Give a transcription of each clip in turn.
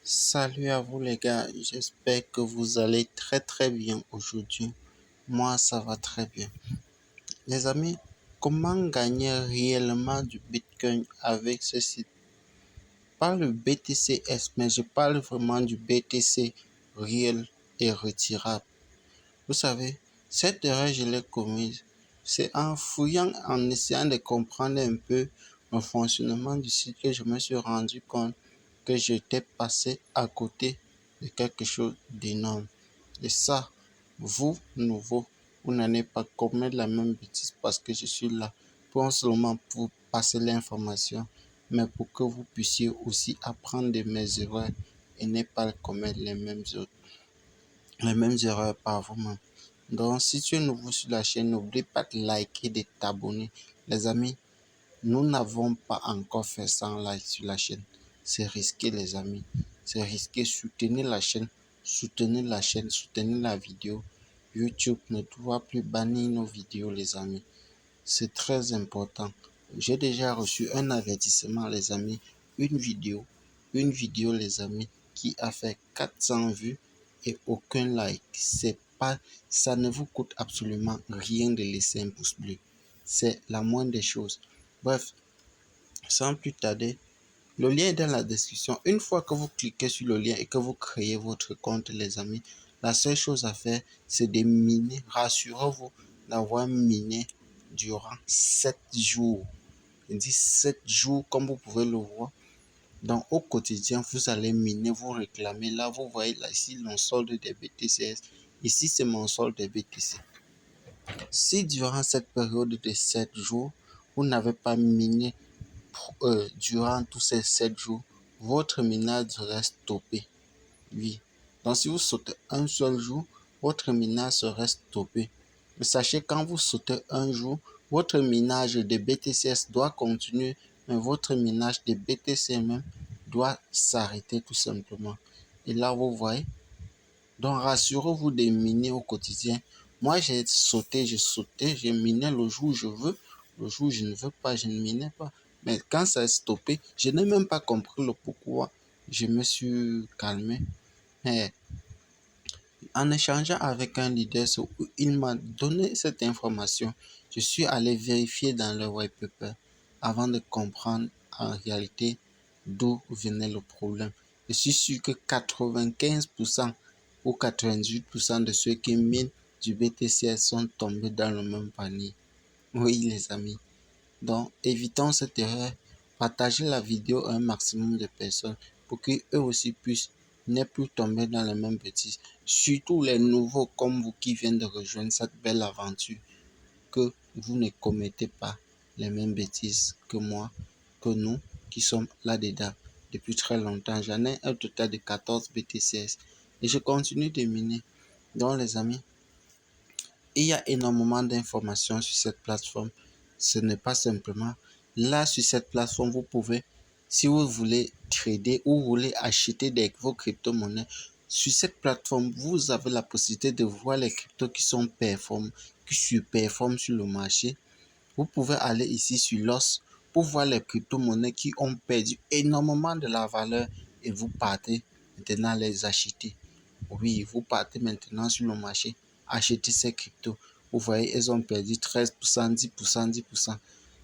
Salut à vous les gars, j'espère que vous allez très bien aujourd'hui. Moi, ça va très bien. Les amis, comment gagner réellement du Bitcoin avec ce site? Pas le BTCS, mais je parle vraiment du BTC réel et retirable. Vous savez, cette erreur, je l'ai commise. C'est en fouillant, en essayant de comprendre un peu le fonctionnement du site que je me suis rendu compte que j'étais passé à côté de quelque chose d'énorme. Et ça, vous, nouveau, vous n'allez pas commettre la même bêtise parce que je suis là, pas seulement pour passer l'information, mais pour que vous puissiez aussi apprendre de mes erreurs et ne pas commettre les mêmes erreurs par vous-même. Donc, si tu es nouveau sur la chaîne, n'oublie pas de liker, de t'abonner. Les amis, nous n'avons pas encore fait 100 likes sur la chaîne. C'est risqué, les amis. C'est risqué. Soutenez la chaîne, soutenez la vidéo. YouTube ne doit plus bannir nos vidéos, les amis. C'est très important. J'ai déjà reçu un avertissement, les amis. Une vidéo, les amis, qui a fait 400 vues et aucun like. C'est pas, ça ne vous coûte absolument rien de laisser un pouce bleu. C'est la moindre des choses. Bref, sans plus tarder, le lien est dans la description. Une fois que vous cliquez sur le lien et que vous créez votre compte, les amis, la seule chose à faire, c'est de miner. Rassurez-vous d'avoir miné durant 7 jours. Je dis 7 jours, comme vous pouvez le voir. Donc, au quotidien, vous allez miner, vous réclamer. Là, vous voyez, là, ici, mon solde des BTCS. Ici, c'est mon solde des BTC. Si durant cette période de 7 jours, vous n'avez pas miné durant tous ces 7 jours, votre minage reste stoppé. Oui. Donc, si vous sautez un seul jour, votre minage serait stoppé. Mais sachez, quand vous sautez un jour, votre minage de BTCS doit continuer, mais votre minage de BTC même doit s'arrêter tout simplement. Et là, vous voyez, donc rassurez-vous de miner au quotidien. Moi, j'ai sauté, j'ai miné le jour où je veux. Le jour où je ne veux pas, je ne minais pas. Mais quand ça a stoppé, je n'ai même pas compris le pourquoi. Je me suis calmé. Mais en échangeant avec un leader, il m'a donné cette information. Je suis allé vérifier dans le white paper avant de comprendre en réalité d'où venait le problème. Je suis sûr que 95% ou 98% de ceux qui minent du BTC sont tombés dans le même panier. Oui, les amis. Donc, évitons cette erreur. Partagez la vidéo à un maximum de personnes pour qu'eux aussi puissent ne plus tomber dans les mêmes bêtises. Surtout les nouveaux comme vous qui viennent de rejoindre cette belle aventure. Que vous ne commettez pas les mêmes bêtises que moi, que nous qui sommes là-dedans depuis très longtemps. J'en ai un total de 14 BTCS et je continue de miner. Donc, les amis, il y a énormément d'informations sur cette plateforme. Ce n'est pas simplement là sur cette plateforme, vous pouvez, si vous voulez trader ou vous voulez acheter vos crypto-monnaies, sur cette plateforme, vous avez la possibilité de voir les cryptos qui surperforment sur le marché. Vous pouvez aller ici sur l'os pour voir les crypto-monnaies qui ont perdu énormément de la valeur et vous partez maintenant les acheter. Oui, vous partez maintenant sur le marché, acheter ces cryptos. Vous voyez, elles ont perdu 13%, 10%, 10%.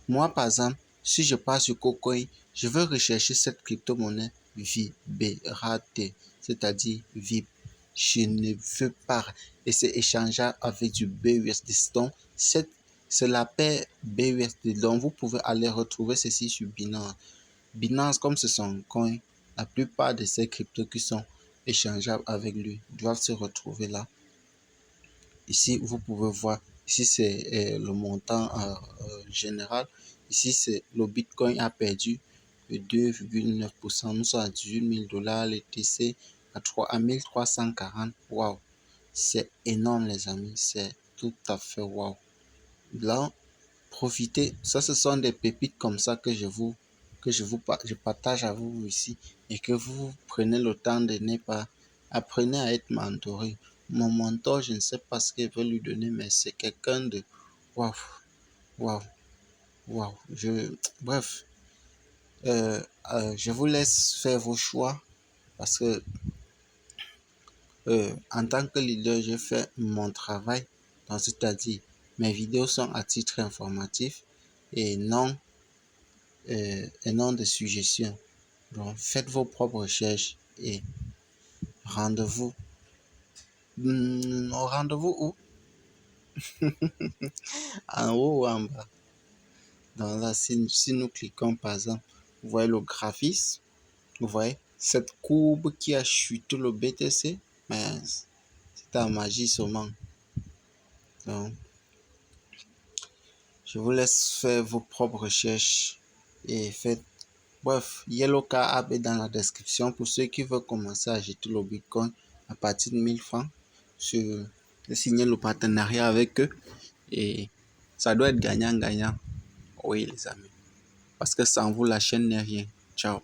Moi, par exemple, si je pars sur KuCoin, je veux rechercher cette crypto-monnaie VIBRAT, c'est-à-dire VIP. Je ne veux pas. Et c'est échangeable avec du BUSD. Donc, c'est la paire BUSD. Donc, vous pouvez aller retrouver ceci sur Binance. Binance, comme c'est son coin, la plupart de ces cryptos qui sont échangeables avec lui doivent se retrouver là. Ici, vous pouvez voir, ici c'est le montant général. Ici, c'est le Bitcoin a perdu 2,9%. Nous sommes à 18 000 $, le TC à 1340. Waouh, c'est énorme, les amis. C'est tout à fait waouh. Là, profitez. Ça, ce sont des pépites comme ça je partage à vous ici et que vous prenez le temps de ne pas. Apprenez à être mentoré. Mon mentor, je ne sais pas ce qu'il veut lui donner, mais c'est quelqu'un de waouh, waouh, waouh. Bref, je vous laisse faire vos choix. Parce que en tant que leader, j'ai fait mon travail. Donc, c'est-à-dire, mes vidéos sont à titre informatif et non de suggestions. Donc, faites vos propres recherches et rendez-vous. Rendez-vous où? En haut ou en bas? Donc là, si nous cliquons par exemple, vous voyez le graphisme, vous voyez cette courbe qui a chuté le BTC, mais c'est ta magie seulement. Donc, je vous laisse faire vos propres recherches et faites. Bref, Yellow Car App est dans la description pour ceux qui veulent commencer à acheter le Bitcoin à partir de 1000 francs. Sur, signer le partenariat avec eux et ça doit être gagnant-gagnant. Oui, les amis. Parce que sans vous, la chaîne n'est rien. Ciao.